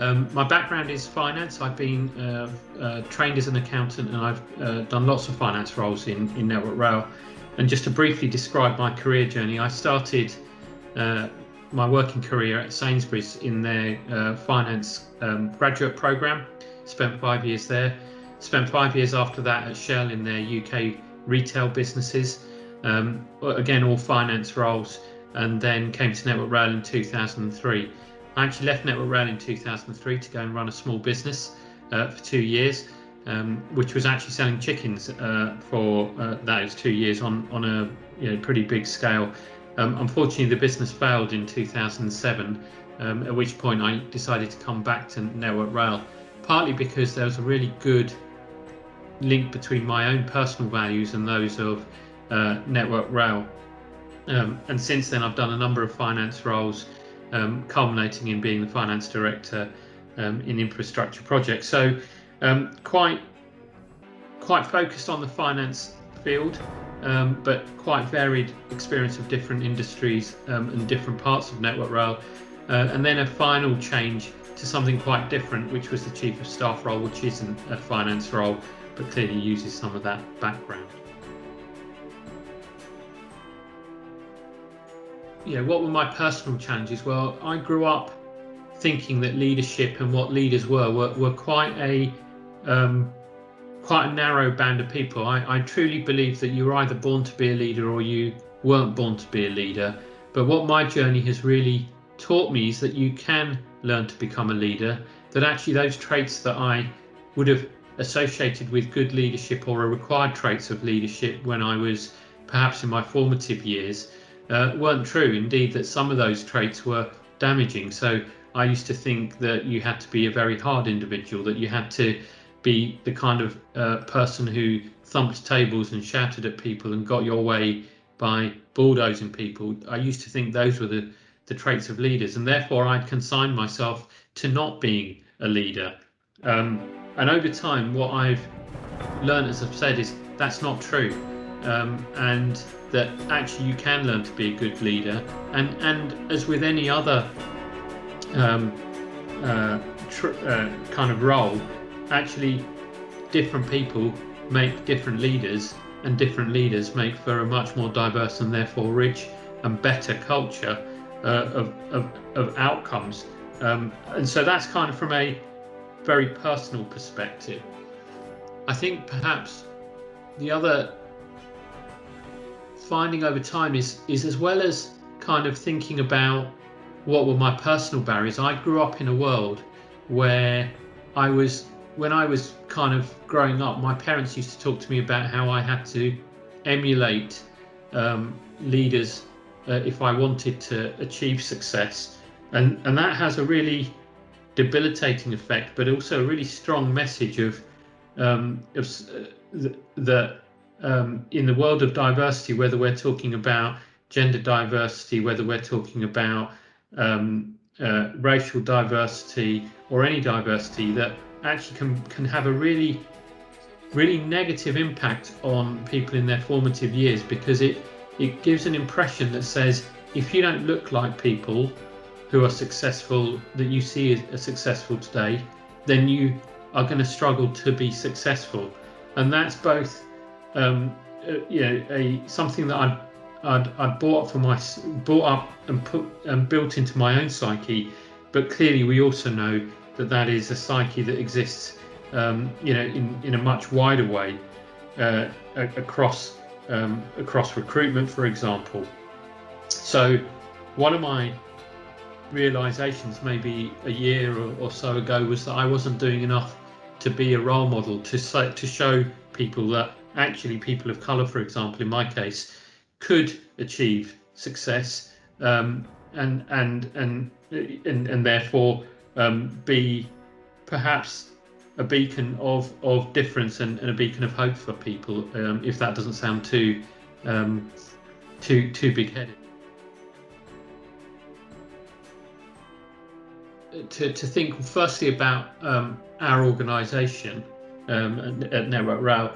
My background is finance. I've been trained as an accountant, and I've done lots of finance roles in Network Rail. And just to briefly describe my career journey, I started my working career at Sainsbury's in their finance graduate programme. Spent 5 years there. Spent 5 years after that at Shell in their UK retail businesses. Again, all finance roles, and then came to Network Rail in 2003. I actually left Network Rail in 2003 to go and run a small business for 2 years, which was actually selling chickens for those 2 years on a pretty big scale. Unfortunately, the business failed in 2007, at which point I decided to come back to Network Rail, partly because there was a really good link between my own personal values and those of Network Rail. And since then, I've done a number of finance roles, culminating in being the finance director in infrastructure projects. So quite focused on the finance field, but quite varied experience of different industries and different parts of Network Rail. And then a final change to something quite different, which was the Chief of Staff role, which isn't a finance role, but clearly uses some of that background. Yeah, what were my personal challenges? Well, I grew up thinking that leadership and what leaders were quite a narrow band of people. I truly believe that you were either born to be a leader or you weren't born to be a leader. But what my journey has really taught me is that you can learn to become a leader, that actually those traits that I would have associated with good leadership or are required traits of leadership when I was perhaps in my formative years weren't true. Indeed, that some of those traits were damaging. So I used to think that you had to be a very hard individual, that you had to be the kind of person who thumped tables and shouted at people and got your way by bulldozing people. I used to think those were the traits of leaders, and therefore I'd consigned myself to not being a leader. And over time, what I've learned, as I've said, is that's not true. And that actually you can learn to be a good leader, and as with any other kind of role, actually different people make different leaders, and different leaders make for a much more diverse and therefore rich and better culture of outcomes. And so that's kind of from a very personal perspective. I think perhaps the other finding over time is as well as kind of thinking about what were my personal barriers, I grew up in a world where when I was kind of growing up, my parents used to talk to me about how I had to emulate leaders if I wanted to achieve success, and that has a really debilitating effect, but also a really strong message of that in the world of diversity, whether we're talking about gender diversity, whether we're talking about racial diversity or any diversity, that actually can have a really negative impact on people in their formative years, because it gives an impression that says, if you don't look like people who are successful, that you see as successful today, then you are going to struggle to be successful. And that's both something that I'd brought up and built into my own psyche, but clearly we also know that is a psyche that exists in a much wider way across recruitment, for example. So one of my realizations maybe a year or so ago was that I wasn't doing enough to be a role model, to show people that actually people of colour, for example, in my case, could achieve success and therefore be perhaps a beacon of difference and a beacon of hope for people, if that doesn't sound too big-headed. To think firstly about our organisation at Network Rail,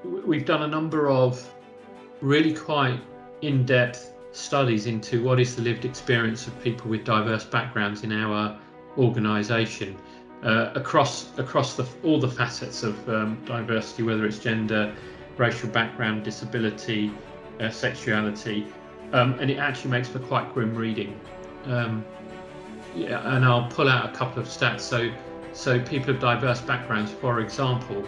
we've done a number of really quite in-depth studies into what is the lived experience of people with diverse backgrounds in our organisation, across all the facets of diversity, whether it's gender, racial background, disability, sexuality, and it actually makes for quite grim reading. Yeah, and I'll pull out a couple of stats. So people of diverse backgrounds, for example,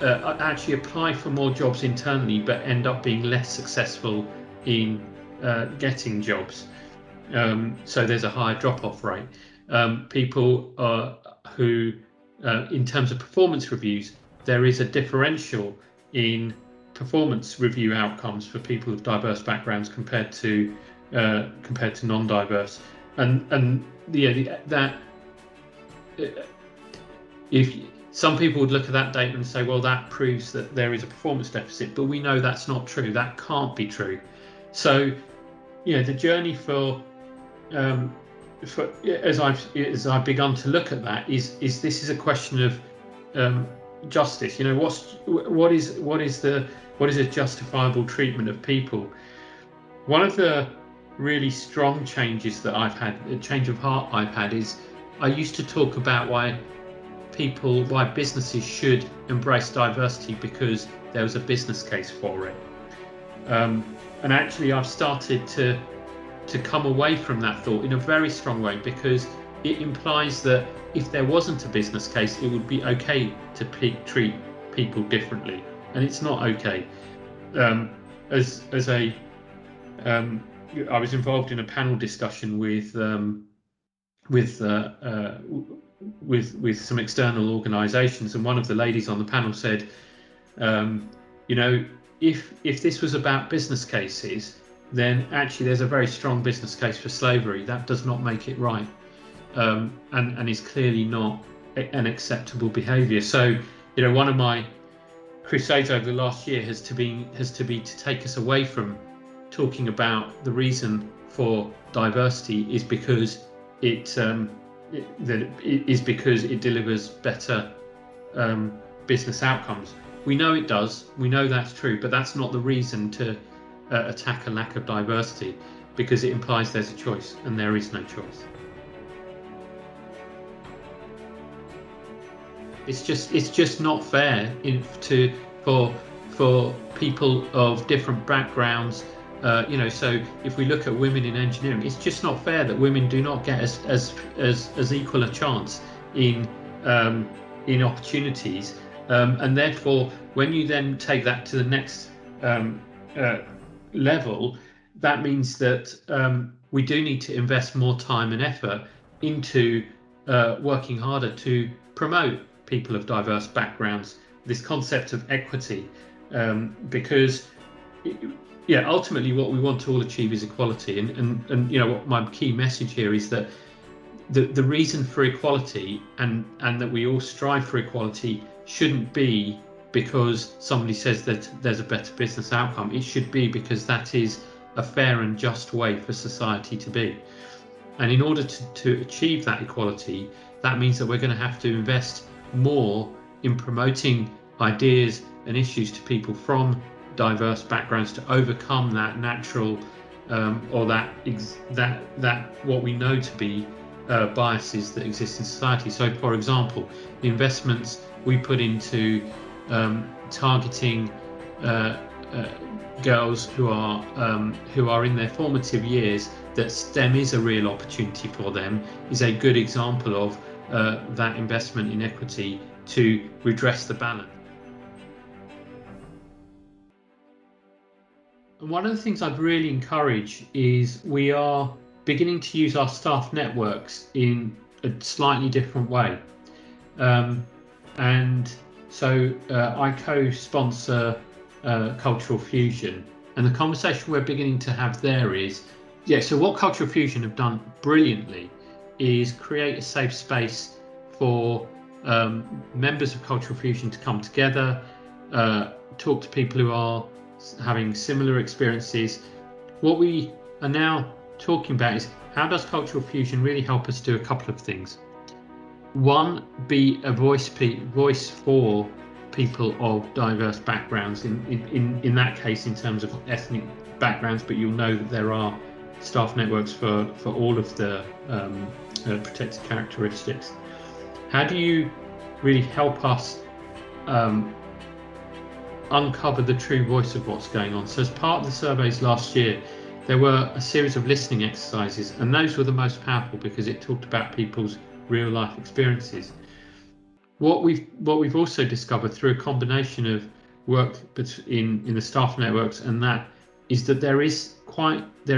actually apply for more jobs internally, but end up being less successful in getting jobs. So there's a higher drop-off rate. People who, in terms of performance reviews, there is a differential in performance review outcomes for people of diverse backgrounds compared to non-diverse, and if some people would look at that data and say, well, that proves that there is a performance deficit, but we know that's not true. That can't be true. So, the journey for as I've begun to look at that is this is a question of justice. What is a justifiable treatment of people? One of the really strong changes that I've had, a change of heart I've had, is I used to talk about why businesses should embrace diversity because there was a business case for it. And actually I've started to come away from that thought in a very strong way, because it implies that if there wasn't a business case, it would be okay to treat people differently, and it's not okay. I was involved in a panel discussion with some external organisations, and one of the ladies on the panel said, if this was about business cases, then actually there's a very strong business case for slavery. That does not make it right, and is clearly not an acceptable behaviour. So, one of my crusades over the last year has to be to take us away from talking about the reason for diversity is because it delivers better business outcomes. We know it does. We know that's true, but that's not the reason to attack a lack of diversity, because it implies there's a choice, and there is no choice. It's just not fair for people of different backgrounds. So if we look at women in engineering, it's just not fair that women do not get as equal a chance in opportunities, and therefore when you then take that to the next level, that means that we do need to invest more time and effort into working harder to promote people of diverse backgrounds, this concept of equity, because ultimately what we want to all achieve is equality, and what my key message here is that the reason for equality and that we all strive for equality shouldn't be because somebody says that there's a better business outcome. It should be because that is a fair and just way for society to be. And in order to achieve that equality, that means that we're going to have to invest more in promoting ideas and issues to people from diverse backgrounds to overcome that natural or that what we know to be biases that exist in society. So, for example, the investments we put into targeting girls who are in their formative years, that STEM is a real opportunity for them, is a good example of that investment in equity to redress the balance. And one of the things I'd really encourage is we are beginning to use our staff networks in a slightly different way. And so I co-sponsor Cultural Fusion, and the conversation we're beginning to have there is, so what Cultural Fusion have done brilliantly is create a safe space for members of Cultural Fusion to come together, talk to people who are having similar experiences. What we are now talking about is, how does Cultural Fusion really help us do a couple of things? One, be a voice for people of diverse backgrounds, in that case in terms of ethnic backgrounds, but you'll know that there are staff networks for all of the protected characteristics. How do you really help us uncover the true voice of what's going on? So as part of the surveys last year, there were a series of listening exercises, and those were the most powerful because it talked about people's real life experiences. What we've also discovered through a combination of work in the staff networks and that is that there is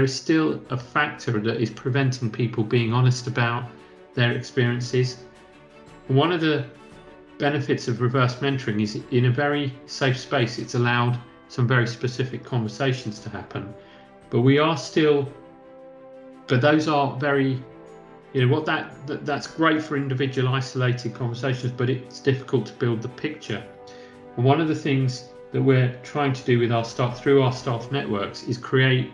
still a factor that is preventing people being honest about their experiences. And one of the benefits of reverse mentoring is in a very safe space, it's allowed some very specific conversations to happen. But those are very, that's great for individual isolated conversations, but it's difficult to build the picture. And one of the things that we're trying to do with through our staff networks is create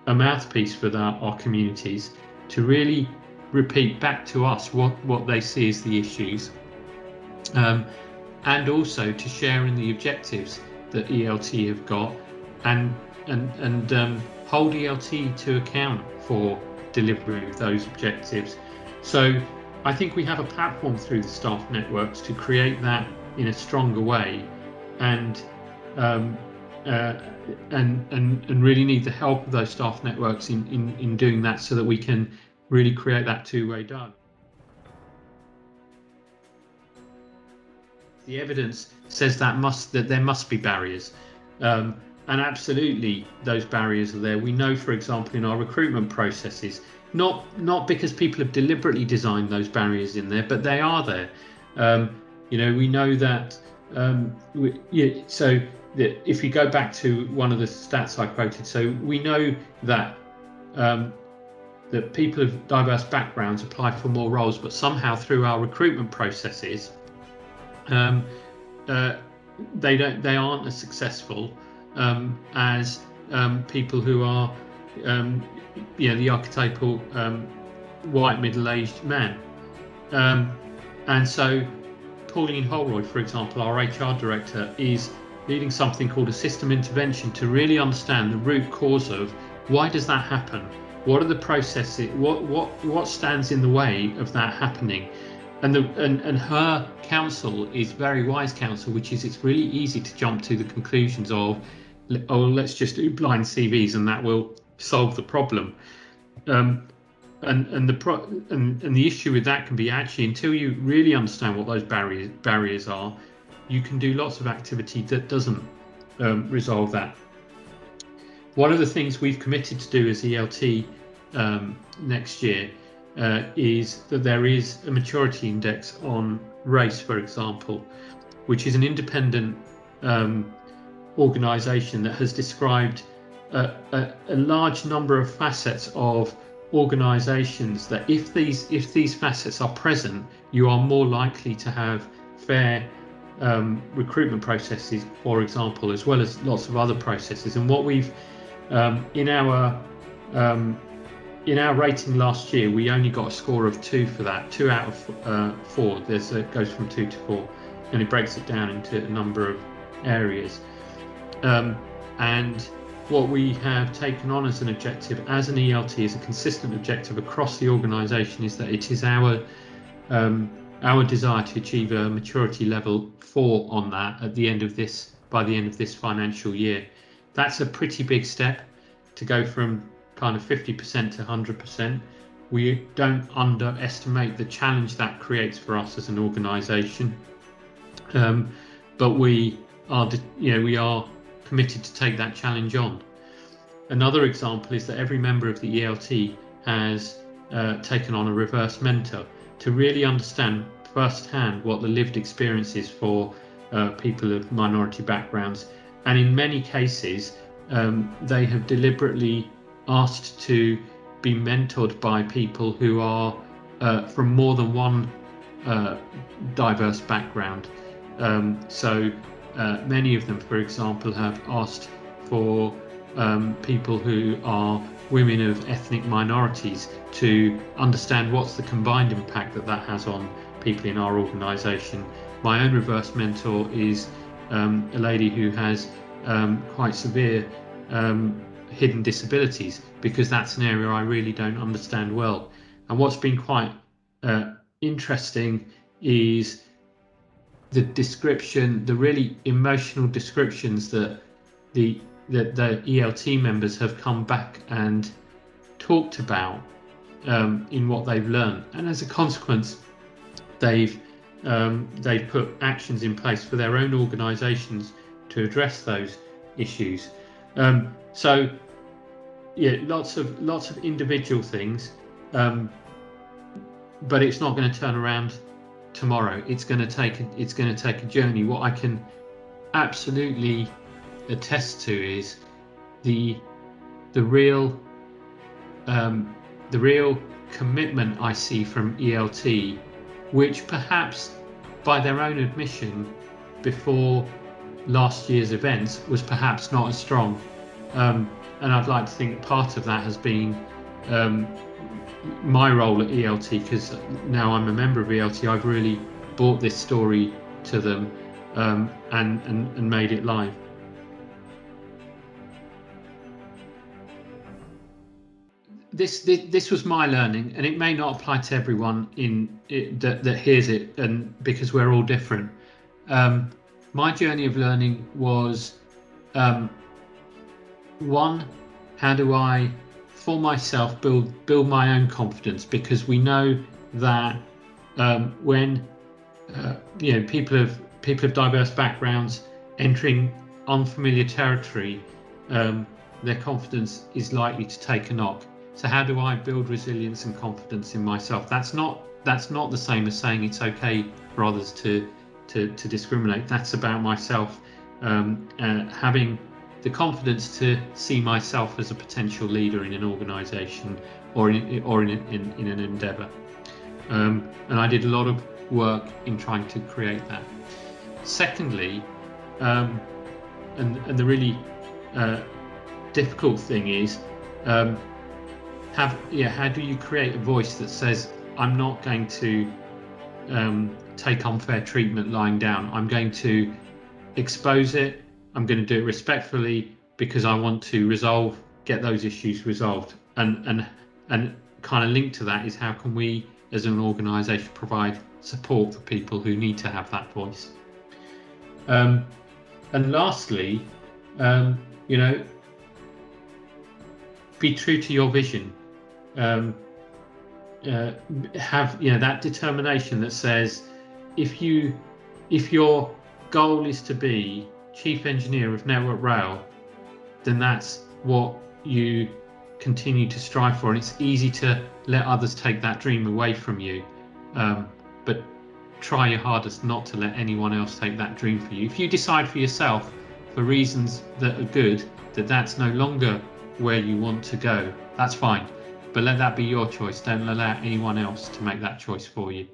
a mouthpiece for our communities to really repeat back to us what they see as the issues, and also to share in the objectives that ELT have got, and hold ELT to account for delivery of those objectives. So I think we have a platform through the staff networks to create that in a stronger way, and really need the help of those staff networks in doing that, so that we can really create that two-way dialogue. The evidence says that there must be barriers, and absolutely those barriers are there. We know, for example, in our recruitment processes, not because people have deliberately designed those barriers in there, but they are there. We know that. So if you go back to one of the stats I quoted, so we know that that people of diverse backgrounds apply for more roles, but somehow through our recruitment processes, they aren't as successful as people who are the archetypal white middle-aged man. And so Pauline Holroyd, for example, our HR director, is leading something called a system intervention to really understand the root cause of why does that happen? What are the processes? What stands in the way of that happening? And her counsel is very wise counsel, which is it's really easy to jump to the conclusions of, let's just do blind CVs and that will solve the problem. And the issue with that can be actually, until you really understand what those barriers are, you can do lots of activity that doesn't resolve that. One of the things we've committed to do as ELT next year is that there is a maturity index on race, for example, which is an independent organisation that has described a large number of facets of organisations that if these facets are present, you are more likely to have fair recruitment processes, for example, as well as lots of other processes. And what we've in our rating last year, we only got a score of 2 for that, 2 out of 4. It goes from 2 to 4, and it breaks it down into a number of areas. And what we have taken on as an objective, as an ELT, as a consistent objective across the organisation, is that it is our desire to achieve a maturity level 4 on that by the end of this financial year. That's a pretty big step to go from kind of 50% to 100%. We don't underestimate the challenge that creates for us as an organisation, but we are committed to take that challenge on. Another example is that every member of the ELT has taken on a reverse mentor to really understand firsthand what the lived experience is for people of minority backgrounds. And in many cases, they have deliberately asked to be mentored by people who are from more than one diverse background. So many of them, for example, have asked for people who are women of ethnic minorities to understand what's the combined impact that has on people in our organisation. My own reverse mentor is a lady who has quite severe hidden disabilities, because that's an area I really don't understand well. And what's been quite interesting is the description, the really emotional descriptions that the ELT members have come back and talked about in what they've learned, and as a consequence, they've put actions in place for their own organisations to address those issues. So yeah, lots of individual things, but it's not going to turn around tomorrow. It's going to take a journey. What I can absolutely attest to is the real commitment I see from ELT, which perhaps by their own admission before last year's events was perhaps not as strong, and I'd like to think part of that has been my role at ELT, because now I'm a member of ELT, I've really brought this story to them and made it live. This was my learning, and it may not apply to everyone that hears it, and because we're all different. My journey of learning was one, how do I, for myself, build my own confidence? Because we know that when people of diverse backgrounds entering unfamiliar territory, their confidence is likely to take a knock. So how do I build resilience and confidence in myself? That's not the same as saying it's okay for others to discriminate. That's about myself having the confidence to see myself as a potential leader in an organisation or in an endeavour. And I did a lot of work in trying to create that. Secondly, and the really difficult thing is, how do you create a voice that says, I'm not going to take unfair treatment lying down. I'm going to expose it. I'm going to do it respectfully, because I want to get those issues resolved. And kind of linked to that is, how can we as an organisation provide support for people who need to have that voice? And lastly, be true to your vision. Have that determination that says, if your goal is to be Chief Engineer of Network Rail, then that's what you continue to strive for. And it's easy to let others take that dream away from you, but try your hardest not to let anyone else take that dream for you. If you decide for yourself, for reasons that are good, that that's no longer where you want to go, that's fine, but let that be your choice. Don't allow anyone else to make that choice for you.